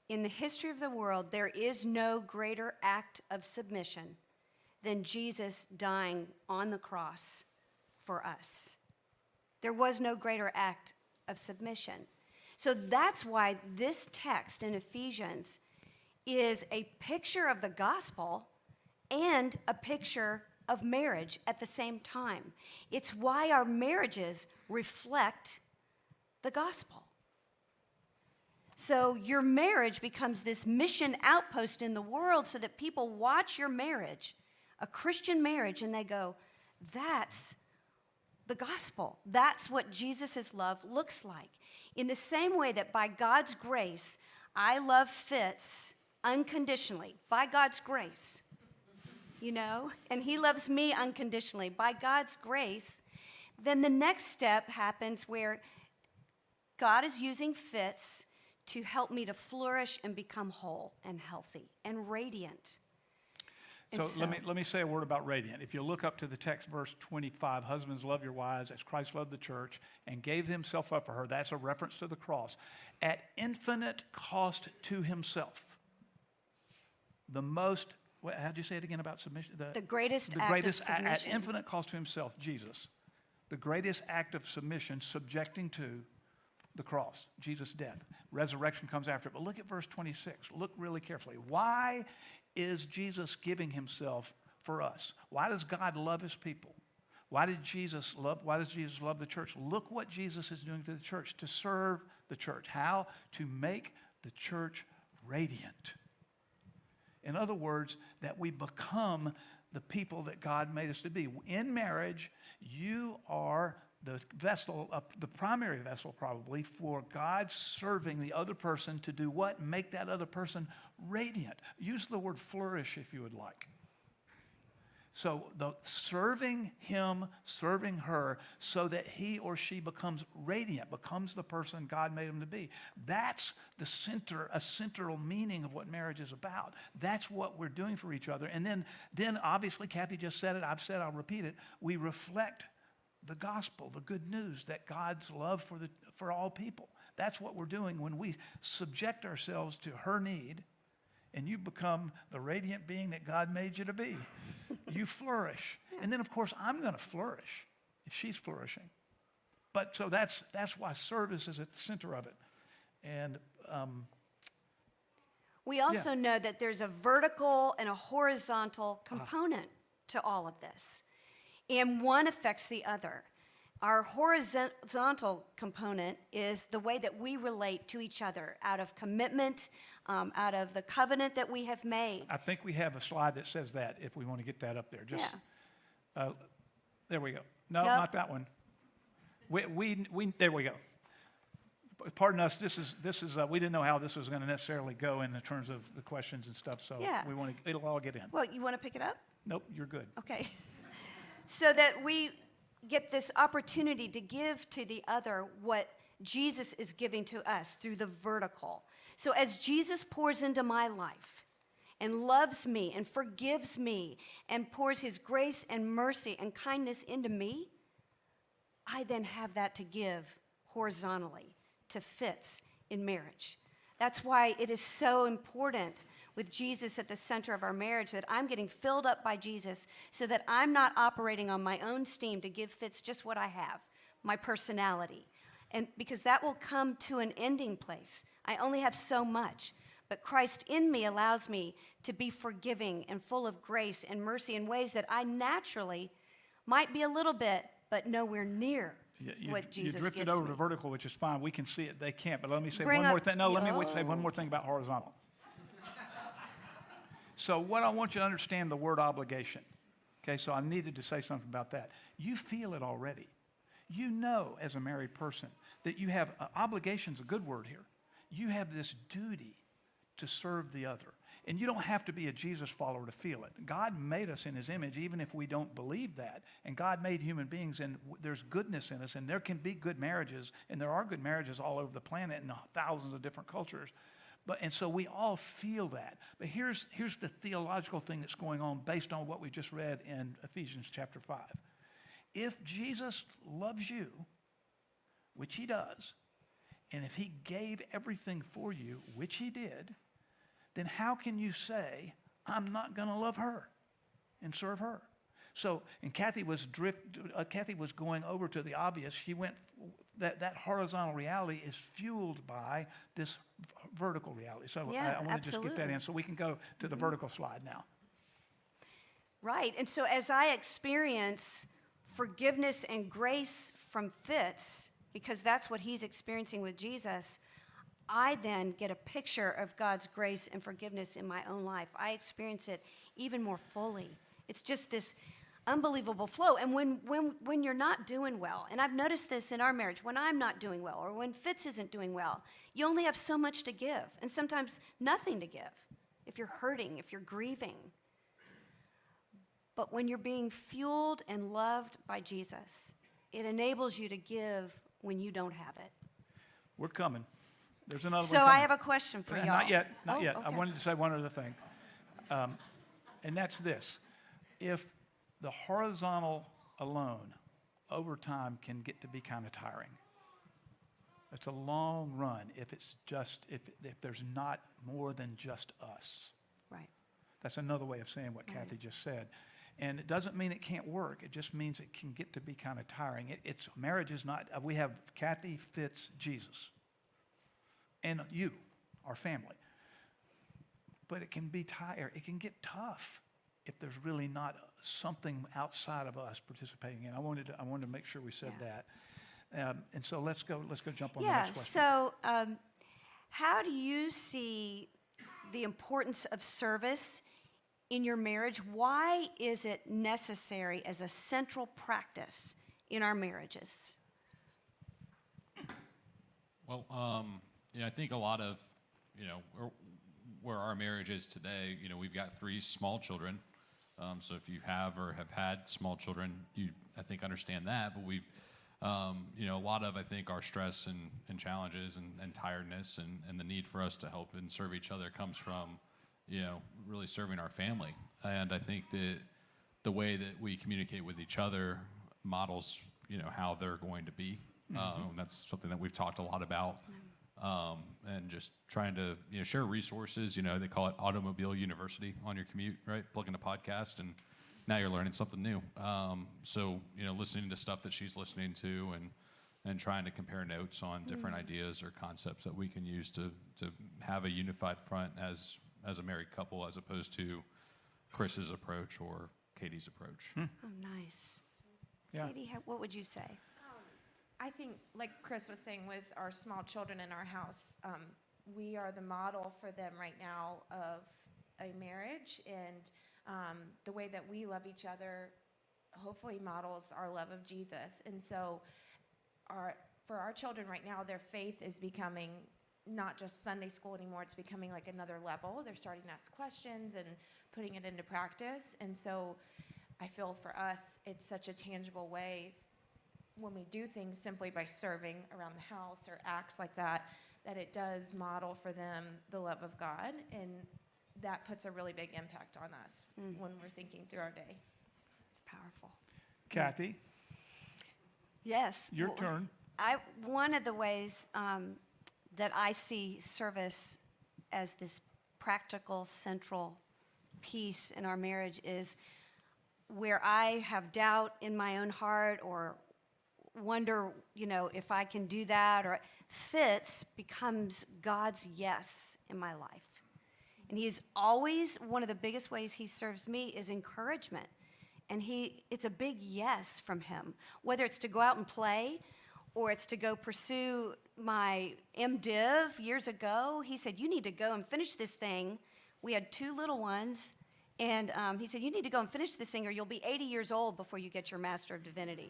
in the history of the world, there is no greater act of submission than Jesus dying on the cross for us. There was no greater act of submission. So that's why this text in Ephesians is a picture of the gospel and a picture of marriage at the same time. It's why our marriages reflect the gospel. So your marriage becomes this mission outpost in the world so that people watch your marriage, a Christian marriage, and they go, that's the gospel. That's what Jesus' love looks like. In the same way that by God's grace, I love Fitz unconditionally, by God's grace, and he loves me unconditionally, by God's grace, then the next step happens where God is using Fitz to help me to flourish and become whole and healthy and radiant. So let me say a word about radiant. If you look up to the text, verse 25, husbands, love your wives as Christ loved the church and gave himself up for her. That's a reference to the cross. At infinite cost to himself. How'd you say it again about submission? The greatest act of submission. At infinite cost to himself, Jesus. The greatest act of submission, subjecting to the cross, Jesus' death. Resurrection comes after it. But look at verse 26. Look really carefully. Why is Jesus giving himself for us? Why does God love his people? Why does Jesus love the church? Look what Jesus is doing to the church, to serve the church. How? To make the church radiant. In other words, that we become the people that God made us to be. In marriage, you are the vessel, the primary vessel probably, for God serving the other person to do what? Make that other person radiant. Use the word flourish if you would like. So the serving him, serving her, so that he or she becomes radiant, becomes the person God made him to be. That's a central meaning of what marriage is about. That's what we're doing for each other. And then obviously, Kathy just said it, I've said, I'll repeat it, we reflect the gospel, the good news that God's love for all people. That's what we're doing when we subject ourselves to her need, and you become the radiant being that God made you to be. You flourish. And then, of course, I'm going to flourish if she's flourishing. But so that's why service is at the center of it. And we also know that there's a vertical and a horizontal component to all of this. And one affects the other. Our horizontal component is the way that we relate to each other out of commitment, out of the covenant that we have made. I think we have a slide that says that, if we want to get that up there. There we go. No, Nope. Not that one. There we go. Pardon us. This is. We didn't know how this was going to necessarily go in terms of the questions and stuff. So it'll all get in. Well, you want to pick it up? Nope, you're good. Okay. So that we get this opportunity to give to the other what Jesus is giving to us through the vertical. So as Jesus pours into my life and loves me and forgives me and pours his grace and mercy and kindness into me, I then have that to give horizontally to Fitz in marriage. That's why it is so important with Jesus at the center of our marriage, that I'm getting filled up by Jesus so that I'm not operating on my own steam to give Fitz just what I have, my personality. And because that will come to an ending place. I only have so much. But Christ in me allows me to be forgiving and full of grace and mercy in ways that I naturally might be a little bit, but nowhere near what Jesus gives me. You drifted over to vertical, which is fine. We can see it. They can't. But let me say one more thing. No, let me say one more thing about horizontal. So what I want you to understand, the word obligation. Okay, so I needed to say something about that. You feel it already. You know, as a married person, that you have, obligation's a good word here. You have this duty to serve the other. And you don't have to be a Jesus follower to feel it. God made us in his image, even if we don't believe that. And God made human beings, and there's goodness in us, and there can be good marriages, and there are good marriages all over the planet in thousands of different cultures. And so we all feel that. But here's the theological thing that's going on based on what we just read in Ephesians chapter 5. if Jesus loves you, which he does, and if he gave everything for you, which he did, then how can you say, I'm not going to love her and serve her? So, and Kathy was going over to the obvious. She went, that horizontal reality is fueled by this vertical reality. So Yeah, I want to just get that absolutely. in so we can go to the vertical slide now. Right. And so as I experience forgiveness and grace from Fitz, because that's what he's experiencing with Jesus, I then get a picture of God's grace and forgiveness in my own life. I experience it even more fully. It's just this unbelievable flow. And when you're not doing well, and I've noticed this in our marriage, when I'm not doing well or when Fitz isn't doing well, you only have so much to give and sometimes nothing to give if you're hurting, if you're grieving. But when you're being fueled and loved by Jesus, it enables you to give when you don't have it. We're coming. There's another one So coming. I have a question for y'all. Not yet. Oh, I okay. wanted to say one other thing. And that's this. If the horizontal alone over time can get to be kind of tiring. It's a long run if there's not more than just us. Right. That's another way of saying what Kathy just said. And it doesn't mean it can't work. It just means it can get to be kind of tiring. Marriage is not, we have Kathy, Fitz, Jesus. And you, our family. But it can be tired. It can get tough if there's really not something outside of us participating in. I wanted to make sure we said that. And so let's go jump on the next question. So how do you see the importance of service in your marriage? Why is it necessary as a central practice in our marriages? Well, I think a lot of, where our marriage is today, we've got 3 small children. So if you have or have had small children, you, I think, understand that. But we've, a lot of, I think, our stress and challenges and tiredness and the need for us to help and serve each other comes from, really serving our family. And I think that the way that we communicate with each other models, how they're going to be. That's something that we've talked a lot about. And just trying to share resources. They call it Automobile University on your commute, right? Plug in a podcast, and now you're learning something new. So listening to stuff that she's listening to, and trying to compare notes on different ideas or concepts that we can use to have a unified front as a married couple, as opposed to Chris's approach or Katie's approach. Oh, nice. Yeah. Katie, what would you say? I think, like Chris was saying, with our small children in our house, we are the model for them right now of a marriage, and the way that we love each other hopefully models our love of Jesus. And so for our children right now, their faith is becoming not just Sunday school anymore. It's becoming like another level. They're starting to ask questions and putting it into practice. And so I feel for us, it's such a tangible way when we do things simply by serving around the house or acts like that, that it does model for them the love of God. And that puts a really big impact on us when we're thinking through our day. It's powerful. Kathy, Yes. your turn. One of the ways that I see service as this practical, central piece in our marriage is where I have doubt in my own heart or wonder, if I can do that, or Fitz becomes God's yes in my life. And he's always, one of the biggest ways he serves me is encouragement. And it's a big yes from him, whether it's to go out and play or it's to go pursue my MDiv years ago. He said, you need to go and finish this thing. We had 2 little ones. And he said, you need to go and finish this thing or you'll be 80 years old before you get your Master of Divinity,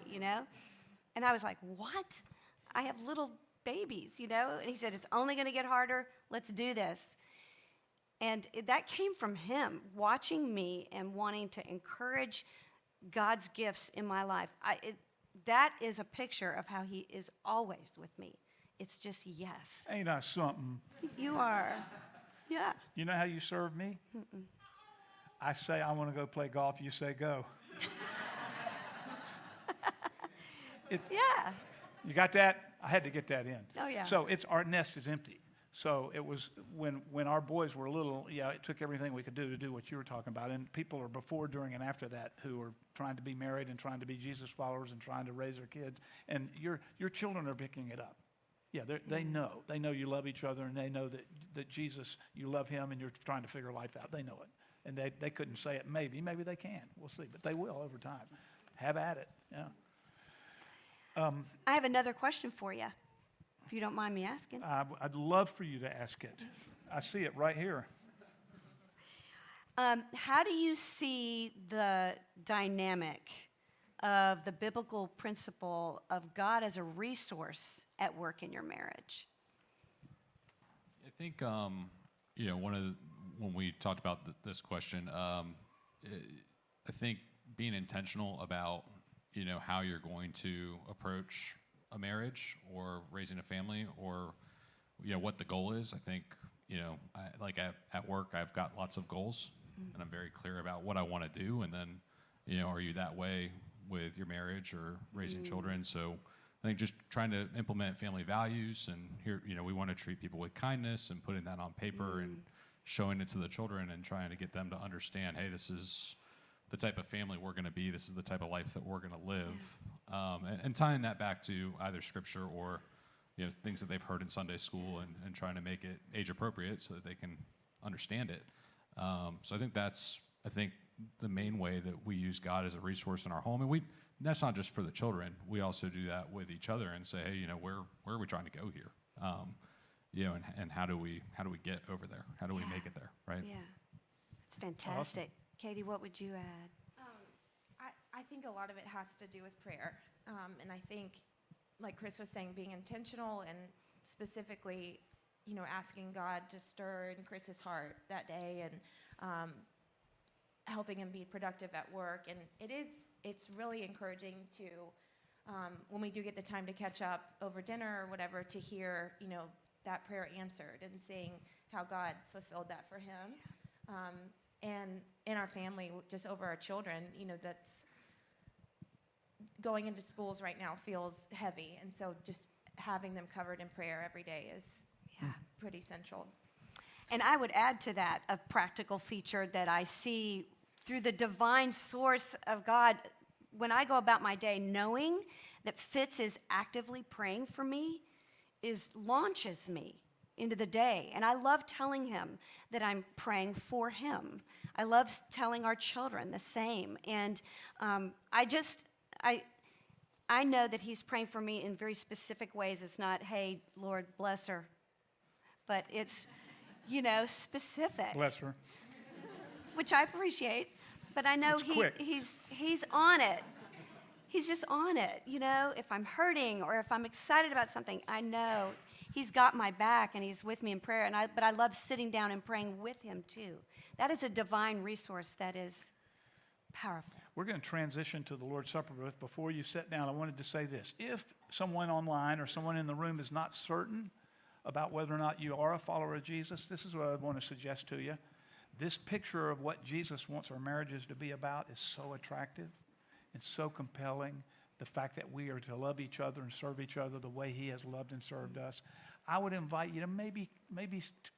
And I was like, what? I have little babies, And he said, it's only going to get harder. Let's do this. And that came from him, watching me and wanting to encourage God's gifts in my life. That is a picture of how he is always with me. It's just yes. Ain't I something? You are. Yeah. You know how you serve me? I say I want to go play golf. You say go. Yeah. You got that? I had to get that in. Oh, yeah. So our nest is empty. So it was when our boys were little, yeah, it took everything we could do to do what you were talking about. And people are before, during, and after that who are trying to be married and trying to be Jesus followers and trying to raise their kids. And your children are picking it up. Yeah, they know. They know you love each other, and they know that Jesus, you love him, and you're trying to figure life out. They know it. And they couldn't say it maybe. Maybe they can. We'll see. But they will over time. Have at it. Yeah. I have another question for you, if you don't mind me asking. I'd love for you to ask it. I see it right here. How do you see the dynamic of the biblical principle of God as a resource at work in your marriage? I think, when we talked about this question, I think being intentional about, how you're going to approach a marriage or raising a family or, what the goal is. I think, at work, I've got lots of goals and I'm very clear about what I want to do. And then, are you that way with your marriage or raising children? So I think just trying to implement family values, and here, we want to treat people with kindness and putting that on paper and showing it to the children and trying to get them to understand, hey, this is the type of family we're going to be. This is the type of life that we're going to live. And tying that back to either scripture or, things that they've heard in Sunday school and trying to make it age appropriate so that they can understand it. So I think that's the main way that we use God as a resource in our home. And that's not just for the children. We also do that with each other and say, hey, where are we trying to go here? And how do we get over there? How do we make it there, right? Yeah, it's fantastic. Katie, what would you add? I think a lot of it has to do with prayer. And I think, like Chris was saying, being intentional and specifically, asking God to stir in Chris's heart that day and helping him be productive at work. And it's really encouraging to, when we do get the time to catch up over dinner or whatever, to hear, that prayer answered and seeing how God fulfilled that for him. And in our family, just over our children, that's going into schools right now feels heavy. And so just having them covered in prayer every day is pretty central. And I would add to that a practical feature that I see through the divine source of God. When I go about my day, knowing that Fitz is actively praying for me launches me into the day. And I love telling him that I'm praying for him. I love telling our children the same. And I know that he's praying for me in very specific ways. It's not, hey, Lord, bless her. But it's, specific. Bless her. Which I appreciate. But I know he's on it. He's just on it. If I'm hurting or if I'm excited about something, I know he's got my back and he's with me in prayer. But I love sitting down and praying with him too. That is a divine resource that is powerful. We're going to transition to the Lord's Supper, but before you sit down, I wanted to say this. If someone online or someone in the room is not certain about whether or not you are a follower of Jesus, this is what I want to suggest to you. This picture of what Jesus wants our marriages to be about is so attractive and so compelling. The fact that we are to love each other and serve each other the way he has loved and served us. I would invite you to maybe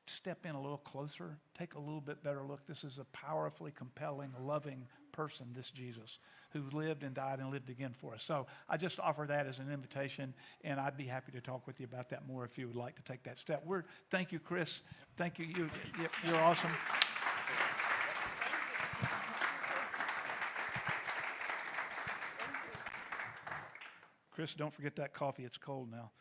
step in a little closer, take a little bit better look. This is a powerfully compelling, loving person, this Jesus, who lived and died and lived again for us. So I just offer that as an invitation, and I'd be happy to talk with you about that more if you would like to take that step. Thank you, Chris. Thank you. You're awesome. Chris, don't forget that coffee. It's cold now.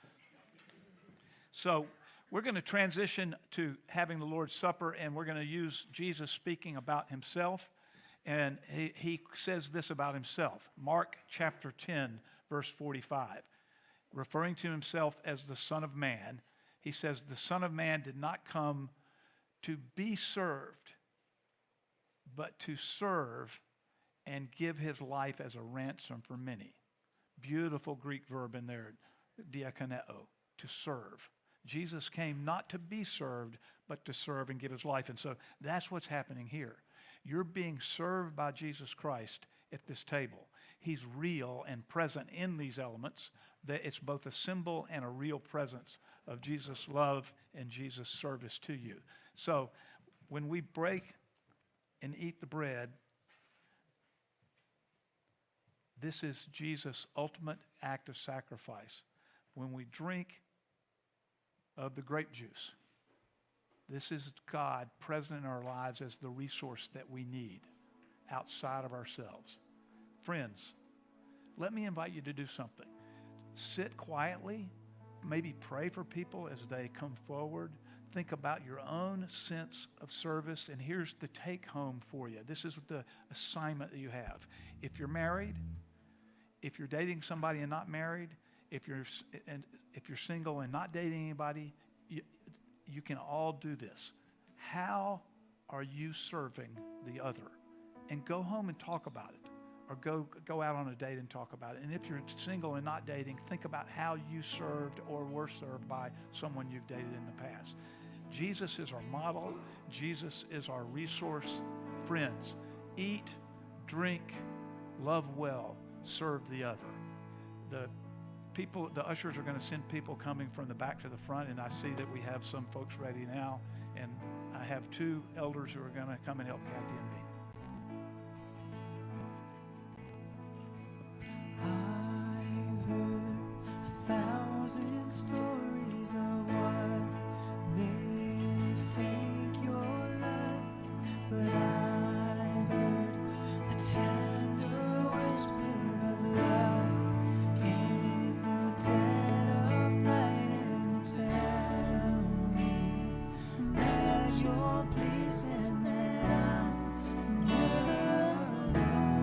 So we're going to transition to having the Lord's Supper, and we're going to use Jesus speaking about himself. And he says this about himself. Mark chapter 10, verse 45. Referring to himself as the Son of Man, he says, the Son of Man did not come to be served, but to serve and give his life as a ransom for many. Beautiful Greek verb in there, diakoneo, to serve. Jesus came not to be served, but to serve and give his life. And so that's what's happening here. You're being served by Jesus Christ at this table. He's real and present in these elements, that it's both a symbol and a real presence of Jesus' love and Jesus' service to you. So when we break and eat the bread, this is Jesus' ultimate act of sacrifice. When we drink of the grape juice, this is God present in our lives as the resource that we need outside of ourselves. Friends, let me invite you to do something. Sit quietly, maybe pray for people as they come forward. Think about your own sense of service, and here's the take home for you. This is the assignment that you have. If you're married, if you're dating somebody and not married, if you're single and not dating anybody, you can all do this. How are you serving the other? And go home and talk about it. Or go out on a date and talk about it. And if you're single and not dating, think about how you served or were served by someone you've dated in the past. Jesus is our model. Jesus is our resource. Friends, eat, drink, love well, serve the other. The ushers are going to send people coming from the back to the front, and I see that we have some folks ready now. And I have 2 elders who are going to come and help Kathy and me. I've heard 1,000 stories of what they think you're like, but I've heard the tender whisper of love in the dead of night, and you tell me that you're pleased and that I'm never alone.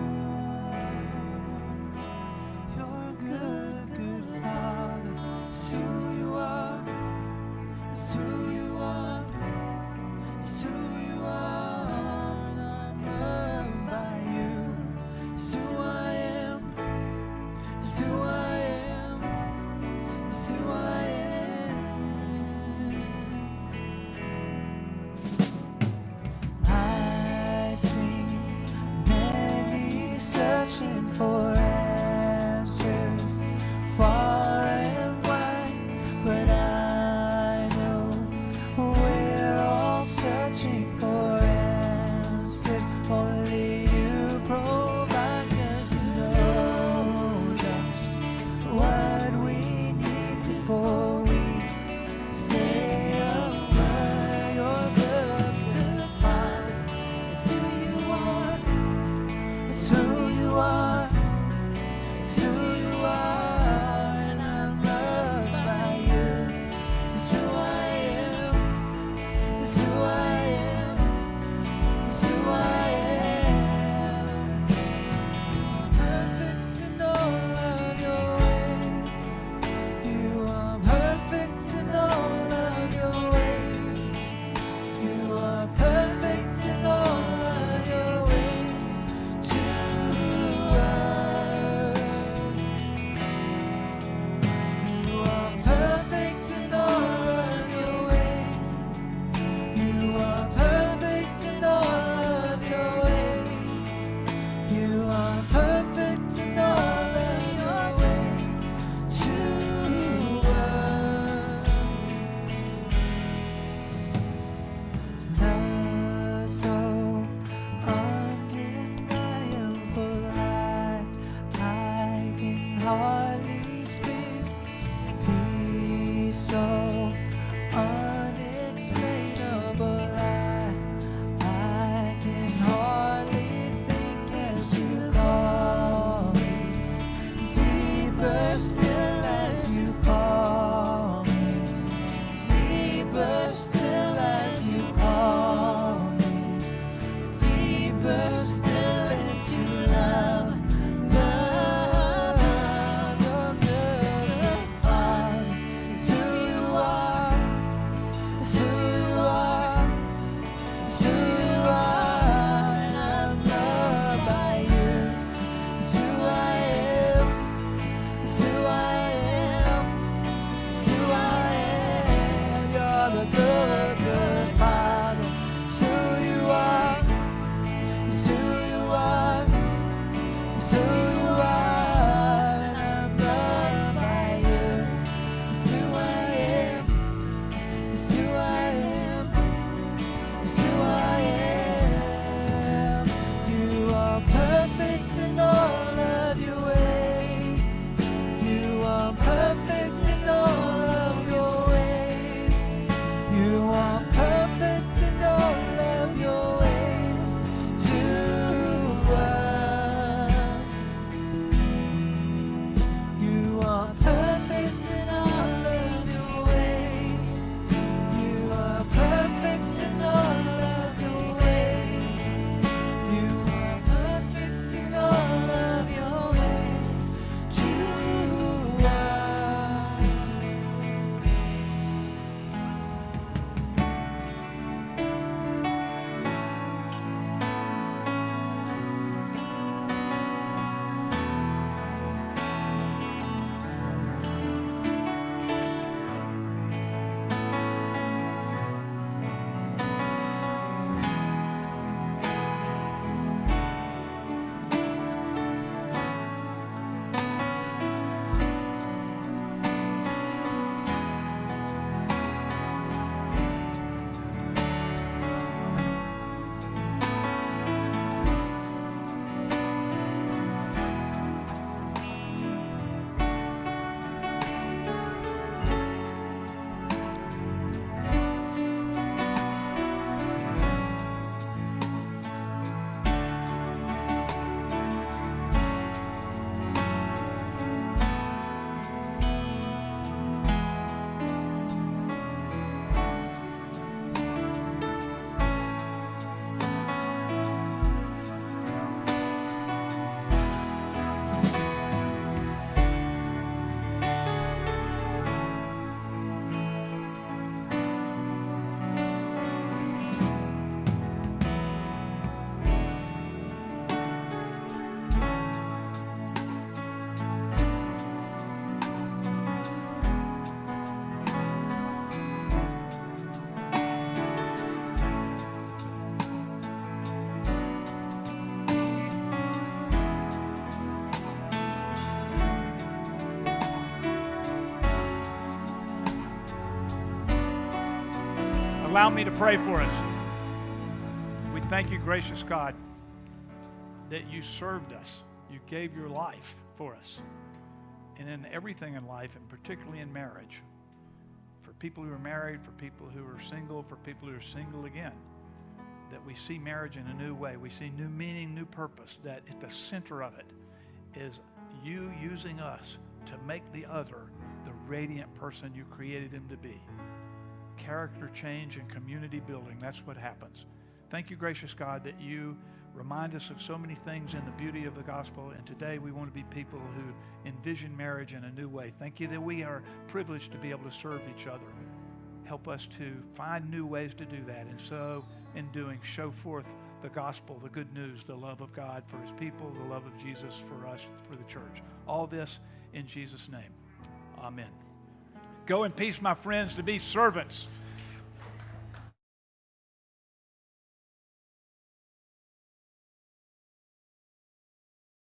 You're a good, good Father. It's who you are. It's who you are. It's who you are. And I'm loved by you. It's who I am. It's who I am. It's who I am. I've seen many searching for answers far and wide, but I know we're all searching for answers. Only you provide, 'cause you know just what we need before we say a word. You're good, good Father. It's who you are. It's who you are. It's who you are, and I'm loved by you. It's who I am. It's who I am. It's who I am. You are perfect in all of your ways. You are perfect in all of your ways. You are perfect in all of your ways to us. You are perfect in all of your ways. You are perfect in all of your ways. You are perfect in all of your ways to us. Love so undeniable, I can hardly speak. Peace so unexplainable, I can hardly think as you call me. Deeper still as you call me. Deeper still as you call me. Deeper still into love. Love, you're good, good Father. It's who you are. Allow me to pray for us. We thank you, gracious God, that you served us. You gave your life for us. And in everything in life, and particularly in marriage, for people who are married, for people who are single, for people who are single again, that we see marriage in a new way. We see new meaning, new purpose, that at the center of it is you using us to make the other the radiant person you created him to be. Character change and community building, that's what happens. Thank you, gracious God, that you remind us of so many things in the beauty of the gospel, and today we want to be people who envision marriage in a new way. Thank you that we are privileged to be able to serve each other. Help us to find new ways to do that, and so in doing, show forth the gospel, the good news, the love of God for his people, the love of Jesus for us, for the church. All this in Jesus' name. Amen. Go in peace, my friends, to be servants